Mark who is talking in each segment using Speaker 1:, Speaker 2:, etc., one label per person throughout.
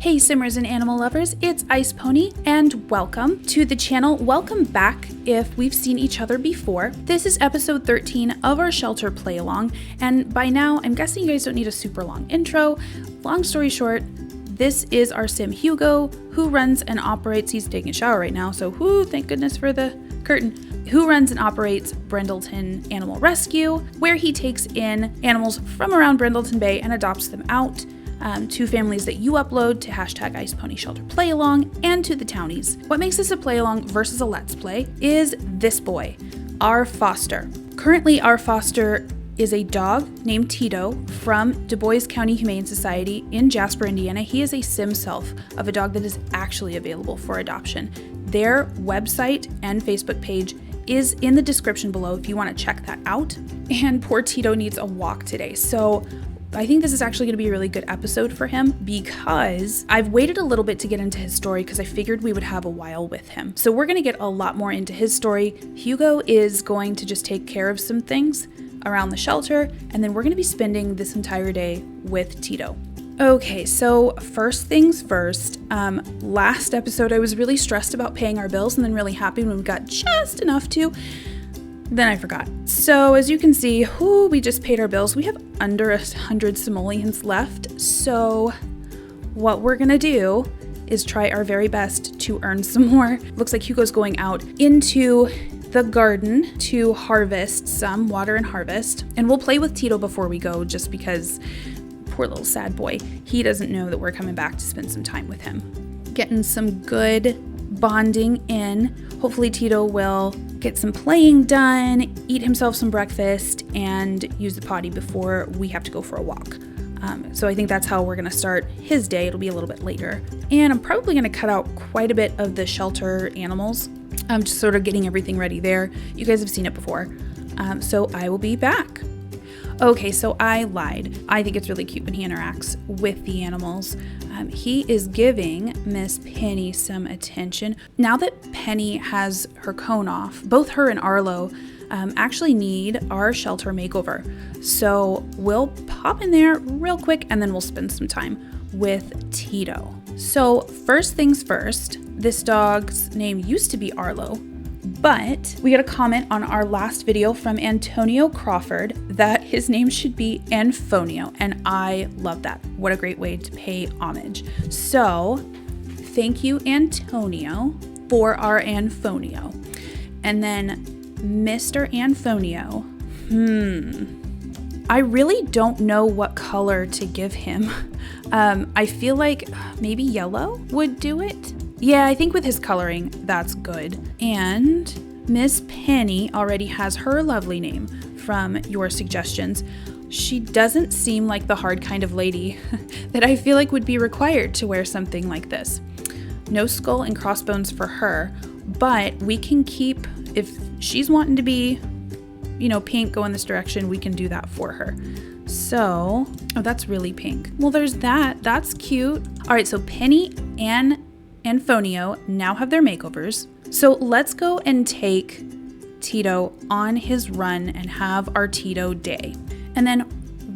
Speaker 1: Hey Simmers and animal lovers, it's Ice Pony and welcome to the channel. Welcome back if we've seen each other before. This is episode 13 of our shelter play along, and by now I'm guessing you guys don't need a super long intro. Long story short, this is our sim Hugo, who runs and operates, he's taking a shower right now, so thank goodness for the curtain, who runs and operates Brindleton Animal Rescue, where he takes in animals from around Brindleton Bay and adopts them out to families that you upload to hashtag Ice Pony Shelter Play Along and to the townies. What makes this a play along versus a let's play is this boy, our foster. Currently, our foster is a dog named Tito from Dubois County Humane Society in Jasper, Indiana. He is a simself of a dog that is actually available for adoption. Their website and Facebook page is in the description below if you want to check that out. And poor Tito needs a walk today, so I think this is actually going to be a really good episode for him because I've waited a little bit to get into his story because I figured we would have a while with him. So we're going to get a lot more into his story. Hugo is going to just take care of some things around the shelter, and then we're going to be spending this entire day with Tito. Okay, so first things first, last episode I was really stressed about paying our bills and then really happy when we got just enough to. Then I forgot. So as you can see, we just paid our bills. We have under 100 simoleons left. So what we're gonna do is try our very best to earn some more. Looks like Hugo's going out into the garden to harvest some water and harvest. And we'll play with Tito before we go just because poor little sad boy. He doesn't know that we're coming back to spend some time with him. Getting some good bonding in. Hopefully Tito will get some playing done, eat himself some breakfast, and use the potty before we have to go for a walk. So I think that's how we're gonna start his day. It'll be a little bit later. And I'm probably gonna cut out quite a bit of the shelter animals. I'm just sort of getting everything ready there. You guys have seen it before. So I will be back. Okay, so I lied. I think it's really cute when he interacts with the animals. He is giving Miss Penny some attention. Now that Penny has her cone off, both her and Arlo actually need our shelter makeover. So we'll pop in there real quick and then we'll spend some time with Tito. So first things first, this dog's name used to be Arlo, but we got a comment on our last video from Antonio Crawford that his name should be Anfonio, and I love that. What a great way to pay homage. So thank you, Antonio, for our Anfonio. And then Mr. Anfonio, I really don't know what color to give him. I feel like maybe yellow would do it. Yeah, I think with his coloring, that's good. And Miss Penny already has her lovely name from your suggestions. She doesn't seem like the hard kind of lady that I feel like would be required to wear something like this. No skull and crossbones for her, but we can keep, if she's wanting to be, pink, go in this direction, we can do that for her. So, that's really pink. Well, there's that. That's cute. All right, so Penny and Anfonio now have their makeovers. So let's go and take Tito on his run and have our Tito day. And then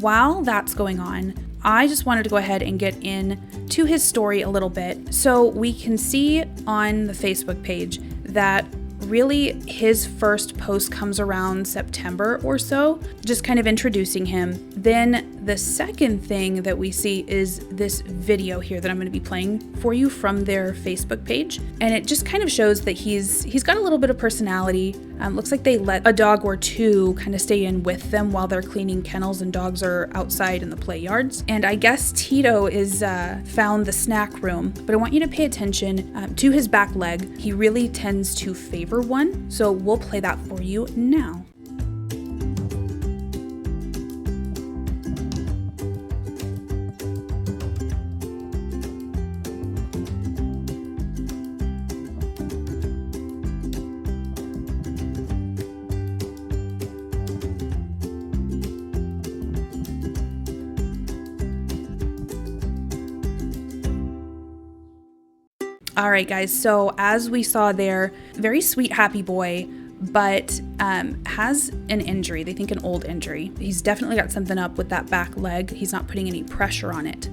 Speaker 1: while that's going on, I just wanted to go ahead and get into his story a little bit. So we can see on the Facebook page that really his first post comes around September or so, just kind of introducing him. Then the second thing that we see is this video here that I'm going to be playing for you from their Facebook page. And it just kind of shows that he's got a little bit of personality. Looks like they let a dog or two kind of stay in with them while they're cleaning kennels and dogs are outside in the play yards. And I guess Tito is found the snack room, but I want you to pay attention to his back leg. He really tends to favor one, so we'll play that for you now. All right, guys, so as we saw there, very sweet, happy boy, but has an injury. They think an old injury. He's definitely got something up with that back leg. He's not putting any pressure on it.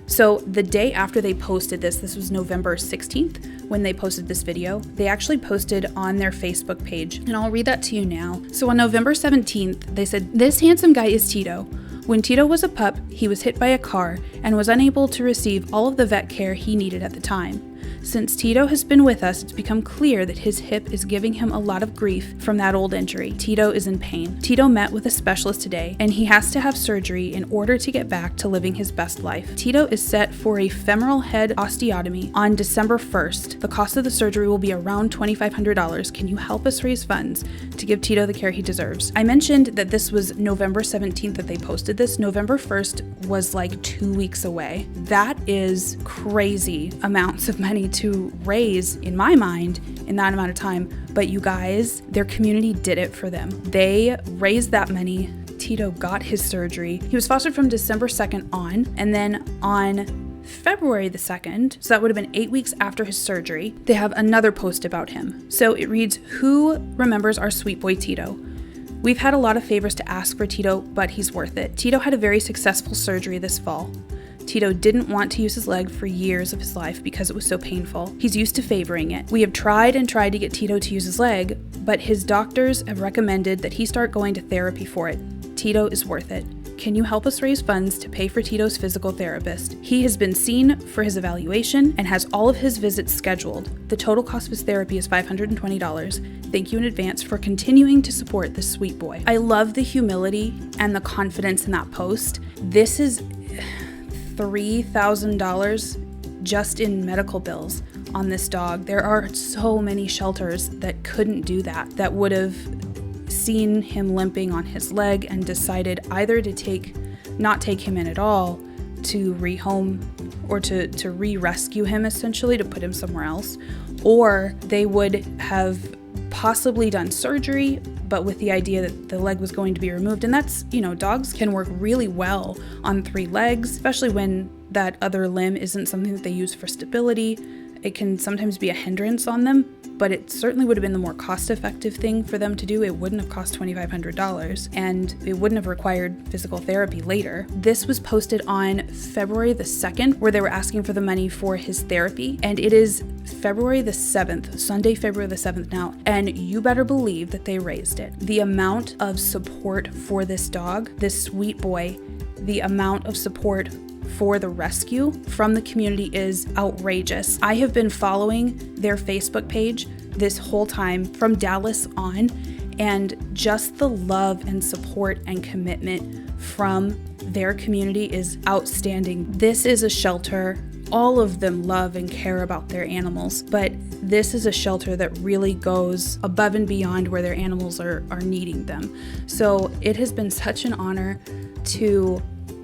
Speaker 1: So the day after they posted this was November 16th when they posted this video, they actually posted on their Facebook page, and I'll read that to you now. So on November 17th, they said, "This handsome guy is Tito. When Tito was a pup, he was hit by a car and was unable to receive all of the vet care he needed at the time. Since Tito has been with us, it's become clear that his hip is giving him a lot of grief from that old injury. Tito is in pain. Tito met with a specialist today, and he has to have surgery in order to get back to living his best life. Tito is set for a femoral head osteotomy on December 1st. The cost of the surgery will be around $2,500. Can you help us raise funds to give Tito the care he deserves?" I mentioned that this was November 17th that they posted this. November 1st was like 2 weeks away. That is crazy amounts of money to raise, in my mind, in that amount of time. But you guys, their community did it for them. They raised that money. Tito got his surgery. He was fostered from December 2nd on, and then on February the 2nd, so that would have been 8 weeks after his surgery, they have another post about him. So it reads, "Who remembers our sweet boy Tito? We've had a lot of favors to ask for Tito, but he's worth it. Tito had a very successful surgery this fall. Tito didn't want to use his leg for years of his life because it was so painful. He's used to favoring it. We have tried and tried to get Tito to use his leg, but his doctors have recommended that he start going to therapy for it. Tito is worth it. Can you help us raise funds to pay for Tito's physical therapist? He has been seen for his evaluation and has all of his visits scheduled. The total cost of his therapy is $520. Thank you in advance for continuing to support this sweet boy." I love the humility and the confidence in that post. This is $3,000 just in medical bills on this dog. There are so many shelters that couldn't do that, that would have seen him limping on his leg and decided either to not take him in at all, to rehome or to re-rescue him, essentially, to put him somewhere else, or they would have possibly done surgery, but with the idea that the leg was going to be removed. And that's, dogs can work really well on 3 legs, especially when that other limb isn't something that they use for stability. It can sometimes be a hindrance on them, but it certainly would have been the more cost-effective thing for them to do. It wouldn't have cost $2,500, and it wouldn't have required physical therapy later. This was posted on February the 2nd, where they were asking for the money for his therapy, and it is February the 7th, Sunday, February the 7th now, and you better believe that they raised it. The amount of support for this dog, this sweet boy, the amount of support for the rescue from the community is outrageous. I have been following their Facebook page this whole time from Dallas on, and just the love and support and commitment from their community is outstanding. This is a shelter. All of them love and care about their animals, but this is a shelter that really goes above and beyond where their animals are needing them. So it has been such an honor to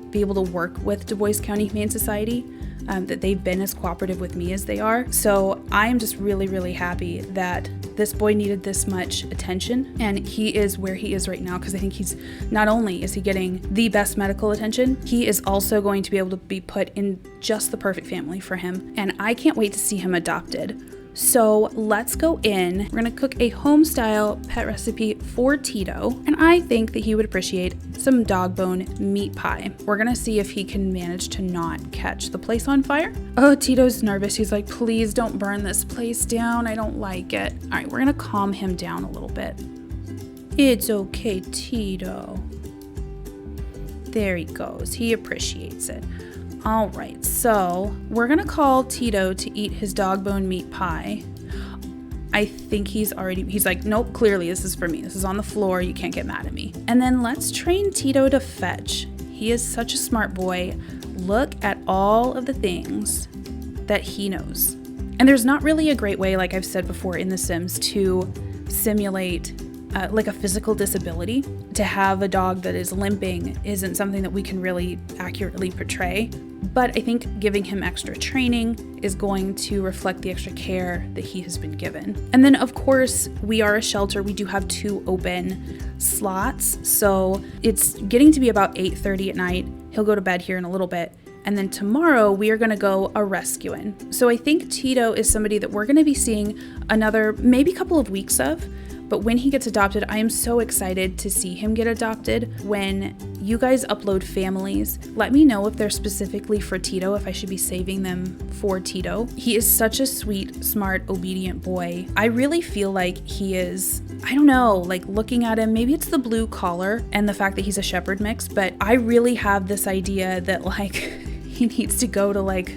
Speaker 1: be able to work with Dubois County Humane Society, that they've been as cooperative with me as they are. So I am just really, really happy that this boy needed this much attention, and he is where he is right now, because I think he's, not only is he getting the best medical attention, he is also going to be able to be put in just the perfect family for him, and I can't wait to see him adopted. So let's go in. We're gonna cook a home-style pet recipe for Tito, and I think that he would appreciate some dog bone meat pie. We're gonna see if he can manage to not catch the place on fire. Oh, Tito's nervous. He's like, please don't burn this place down. I don't like it. All right, we're gonna calm him down a little bit. It's okay, Tito. There he goes. He appreciates it. All right, so we're gonna call Tito to eat his dog bone meat pie. I think he's like, nope, clearly this is for me. This is on the floor. You can't get mad at me. And then let's train Tito to fetch. He is such a smart boy. Look at all of the things that he knows. And there's not really a great way, like I've said before in The Sims, to simulate like a physical disability. To have a dog that is limping isn't something that we can really accurately portray. But I think giving him extra training is going to reflect the extra care that he has been given. And then, of course, we are a shelter. We do have 2 open slots. So it's getting to be about 8:30 at night. He'll go to bed here in a little bit. And then tomorrow we are going to go a rescuing. So I think Tito is somebody that we're going to be seeing another maybe couple of weeks of. But when he gets adopted, I am so excited to see him get adopted. When you guys upload families, let me know if they're specifically for Tito, if I should be saving them for Tito. He is such a sweet, smart, obedient boy. I really feel like he is, I don't know, like looking at him, maybe it's the blue collar and the fact that he's a shepherd mix, but I really have this idea that like he needs to go to like,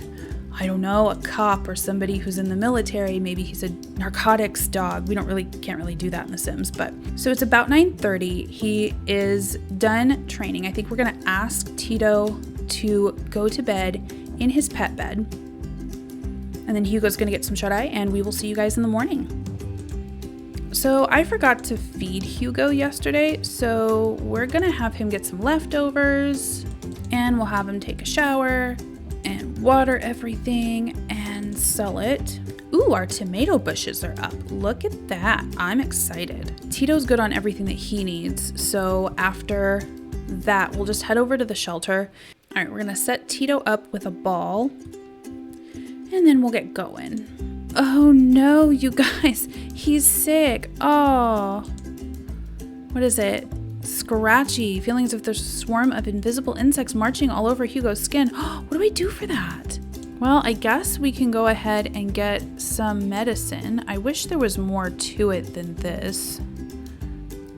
Speaker 1: I don't know, a cop or somebody who's in the military. Maybe he's a narcotics dog. We can't really do that in The Sims, but. So it's about 9:30. He is done training. I think we're gonna ask Tito to go to bed in his pet bed. And then Hugo's gonna get some shut-eye and we will see you guys in the morning. So I forgot to feed Hugo yesterday, so we're gonna have him get some leftovers and we'll have him take a shower and water everything and sell it. Ooh, our tomato bushes are up. Look at that. I'm excited. Tito's good on everything that he needs. So after that, we'll just head over to the shelter. All right, we're gonna set Tito up with a ball and then we'll get going. Oh no, you guys, he's sick. Oh, what is it? Scratchy, feeling as if there's a swarm of invisible insects marching all over Hugo's skin. What do I do for that? Well, I guess we can go ahead and get some medicine. I wish there was more to it than this.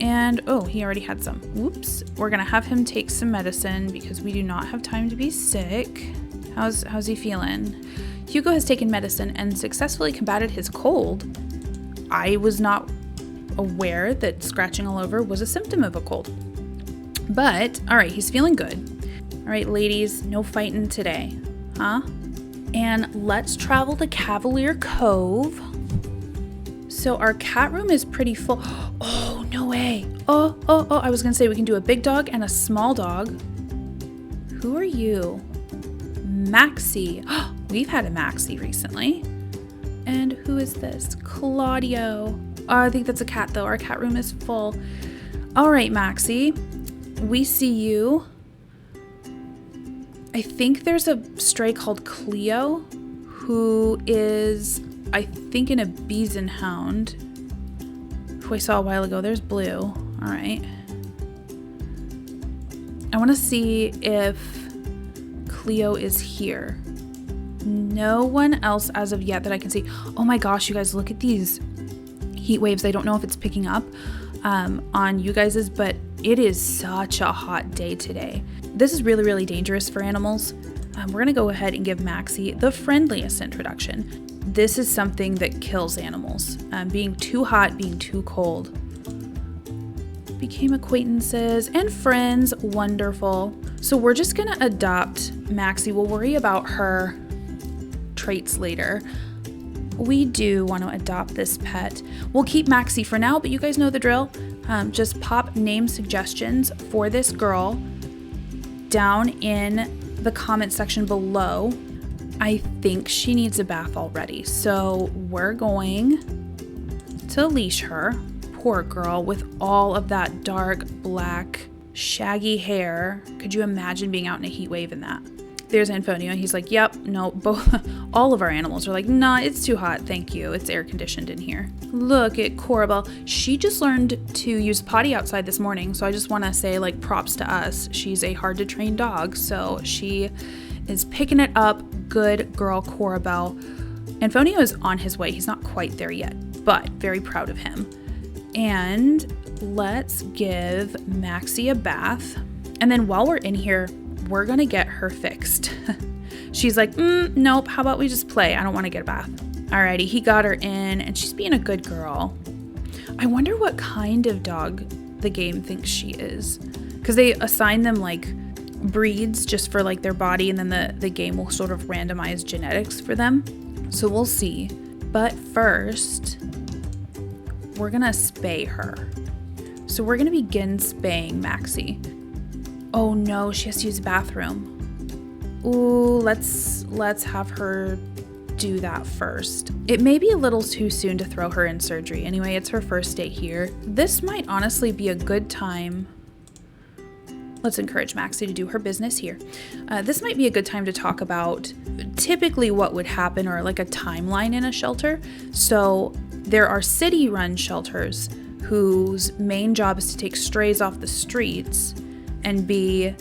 Speaker 1: And, oh, he already had some. Whoops. We're gonna have him take some medicine because we do not have time to be sick. How's he feeling? Hugo has taken medicine and successfully combated his cold. I was not aware that scratching all over was a symptom of a cold. But, all right, he's feeling good. All right, ladies, no fighting today, huh? And let's travel to Cavalier Cove. So our cat room is pretty full. Oh, no way. Oh, I was gonna say we can do a big dog and a small dog. Who are you? Maxi. We've had a Maxi recently. And who is this? Claudio. Oh, I think that's a cat though. Our cat room is full. All right, Maxi, we see you. I think there's a stray called Cleo who is, I think, in a Bison Hound who I saw a while ago. There's Blue. All right. I want to see if Cleo is here. No one else as of yet that I can see. Oh my gosh, you guys, look at these heat waves. I don't know if it's picking up on you guys's, but it is such a hot day today. This is really, really dangerous for animals. We're gonna go ahead and give Maxi the friendliest introduction. This is something that kills animals. Being too hot, being too cold. Became acquaintances and friends. Wonderful. So we're just gonna adopt Maxi. We'll worry about her traits later. We do want to adopt this pet. We'll keep Maxi for now, but you guys know the drill. Just pop name suggestions for this girl down in the comment section below. I think she needs a bath already, so we're going to leash her. Poor girl with all of that dark, black, shaggy hair. Could you imagine being out in a heat wave in that? There's Antonio. He's like, yep, no, both, all of our animals are like, nah, it's too hot. Thank you. It's air conditioned in here. Look at Corabelle. She just learned to use potty outside this morning. So I just want to say like props to us. She's a hard to train dog. So she is picking it up. Good girl, Corabelle. Antonio is on his way. He's not quite there yet, but very proud of him. And let's give Maxi a bath. And then while we're in here, we're gonna get her fixed. She's like, nope, how about we just play? I don't want to get a bath. Alrighty, he got her in and she's being a good girl. I wonder what kind of dog the game thinks she is. Because they assign them like breeds just for like their body, and then the game will sort of randomize genetics for them. So we'll see. But first, we're gonna spay her. So we're gonna begin spaying Maxi. Oh no, she has to use the bathroom. Ooh, let's have her do that first. It may be a little too soon to throw her in surgery. Anyway, it's her first day here. This might honestly be a good time. Let's encourage Maxi to do her business here. This might be a good time to talk about typically what would happen, or like a timeline in a shelter. So there are city-run shelters whose main job is to take strays off the streets and be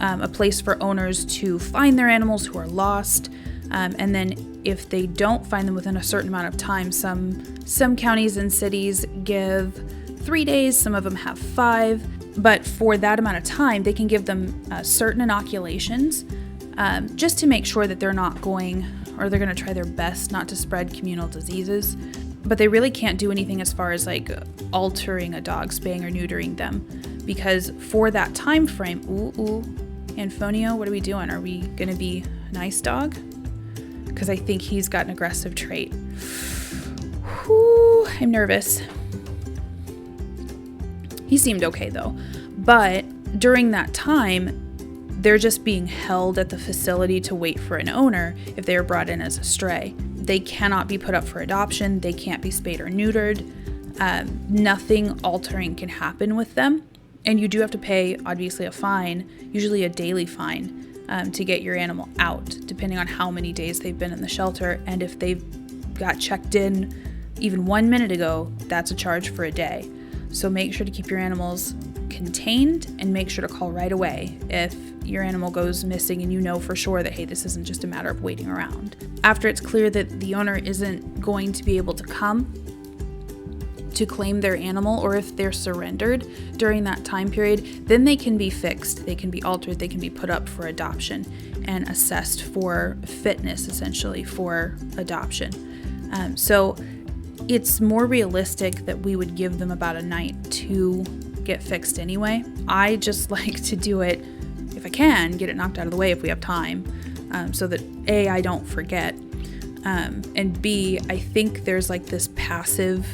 Speaker 1: a place for owners to find their animals who are lost. And then if they don't find them within a certain amount of time, some counties and cities give 3 days, some of them have 5. But for that amount of time, they can give them certain inoculations just to make sure that they're not going, or they're going to try their best not to spread communal diseases. But they really can't do anything as far as like altering a dog, spaying or neutering them, because for that time frame, Anfonio, what are we doing? Are we going to be a nice dog? Because I think he's got an aggressive trait. Whew, I'm nervous. He seemed okay though. But during that time, they're just being held at the facility to wait for an owner if they are brought in as a stray. They cannot be put up for adoption. They can't be spayed or neutered. Nothing altering can happen with them. And you do have to pay, obviously, a fine, usually a daily fine, to get your animal out, depending on how many days they've been in the shelter. And if they've got checked in even 1 minute ago, that's a charge for a day. So make sure to keep your animals contained and make sure to call right away if your animal goes missing and you know for sure that, hey, this isn't just a matter of waiting around. After it's clear that the owner isn't going to be able to come to claim their animal, or if they're surrendered during that time period, then they can be fixed, they can be altered, they can be put up for adoption and assessed for fitness, essentially, for adoption. So it's more realistic that we would give them about a night to get fixed anyway. I just like to do it, if I can, get it knocked out of the way if we have time, so that A, I don't forget, and B, I think there's like this passive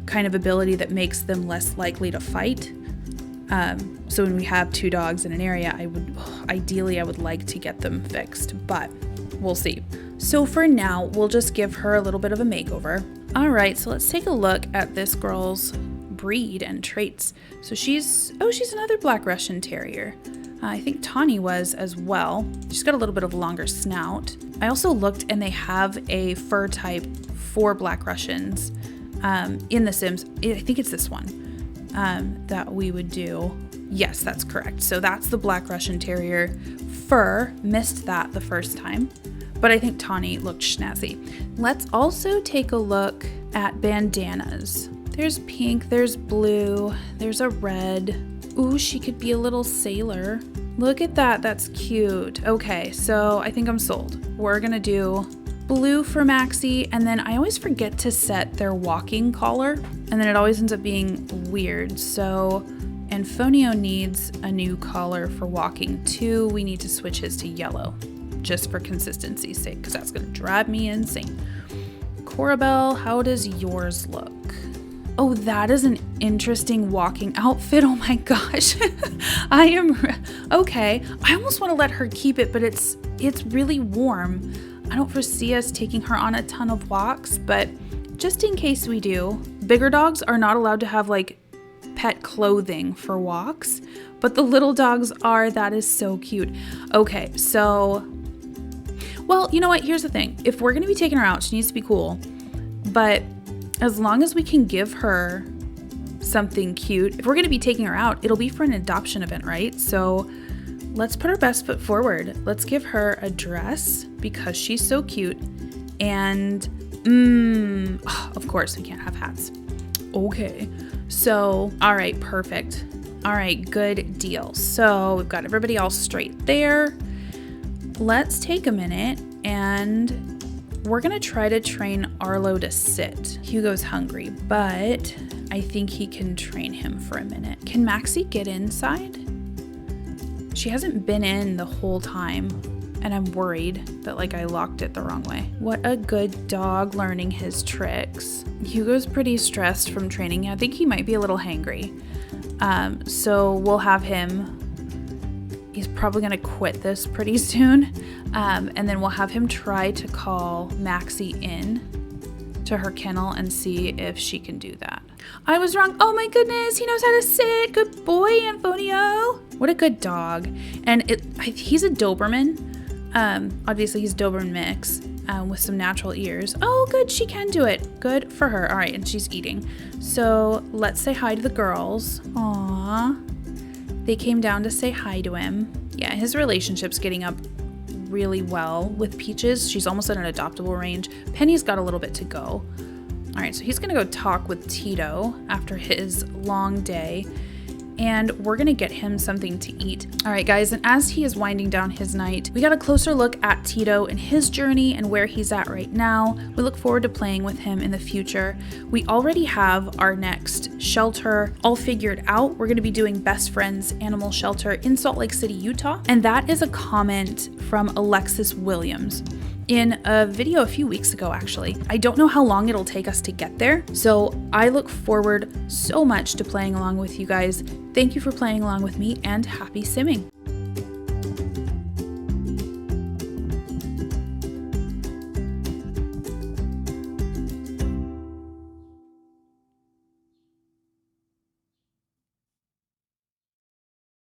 Speaker 1: kind of ability that makes them less likely to fight. So when we have 2 dogs in an area, I would like to get them fixed, but we'll see. So for now, we'll just give her a little bit of a makeover. All right, so let's take a look at this girl's breed and traits. So she's another Black Russian Terrier. I think Tawny was as well. She's got a little bit of a longer snout. I also looked and they have a fur type for Black Russians in The Sims. I think it's this one that we would do. Yes, that's correct. So that's the Black Russian Terrier fur. Missed that the first time, but I think Tawny looked snazzy. Let's also take a look at bandanas. There's pink, there's blue, there's a red. Ooh, she could be a little sailor. Look at that, that's cute. Okay, so I think I'm sold. We're gonna do blue for Maxie, and then I always forget to set their walking collar, and then it always ends up being weird. So Anfonio needs a new collar for walking too. We need to switch his to yellow, just for consistency's sake, because that's gonna drive me insane. Corabelle, how does yours look? Oh, that is an interesting walking outfit. Oh my gosh. Okay. I almost want to let her keep it, but it's really warm. I don't foresee us taking her on a ton of walks, but just in case we do, bigger dogs are not allowed to have like pet clothing for walks, but the little dogs are. That is so cute. Okay, so, well, you know what? Here's the thing. If we're going to be taking her out, she needs to be cool, but as long as we can give her something cute, if we're going to be taking her out, it'll be for an adoption event, right? So let's put our best foot forward. Let's give her a dress because she's so cute. And, of course, we can't have hats. Okay. So, all right, perfect. All right, good deal. So we've got everybody all straight there. Let's take a minute and we're gonna try to train Arlo to sit. Hugo's hungry, but I think he can train him for a minute. Can Maxie get inside? She hasn't been in the whole time, and I'm worried that like I locked it the wrong way. What a good dog learning his tricks. Hugo's pretty stressed from training. I think he might be a little hangry. So we'll have him. He's probably gonna quit this pretty soon. And then we'll have him try to call Maxie in to her kennel and see if she can do that. I was wrong. Oh my goodness, he knows how to sit. Good boy, Anfonio. What a good dog. And he's a Doberman. Obviously he's Doberman mix. with some natural ears. Oh, good, she can do it. Good for her. All right, and she's eating. So let's say hi to the girls. Aww. They came down to say hi to him. Yeah, his relationship's getting up really well with Peaches. She's almost at an adoptable range. Penny's got a little bit to go. All right, so he's gonna go talk with Tito after his long day, and we're gonna get him something to eat. All right, guys, and as he is winding down his night, we got a closer look at Tito and his journey and where he's at right now. We look forward to playing with him in the future. We already have our next shelter all figured out. We're gonna be doing Best Friends Animal Shelter in Salt Lake City, Utah, and that is a comment from Alexis Williams in a video a few weeks ago, actually. I don't know how long it'll take us to get there, so I look forward so much to playing along with you guys. Thank you for playing along with me, and happy simming.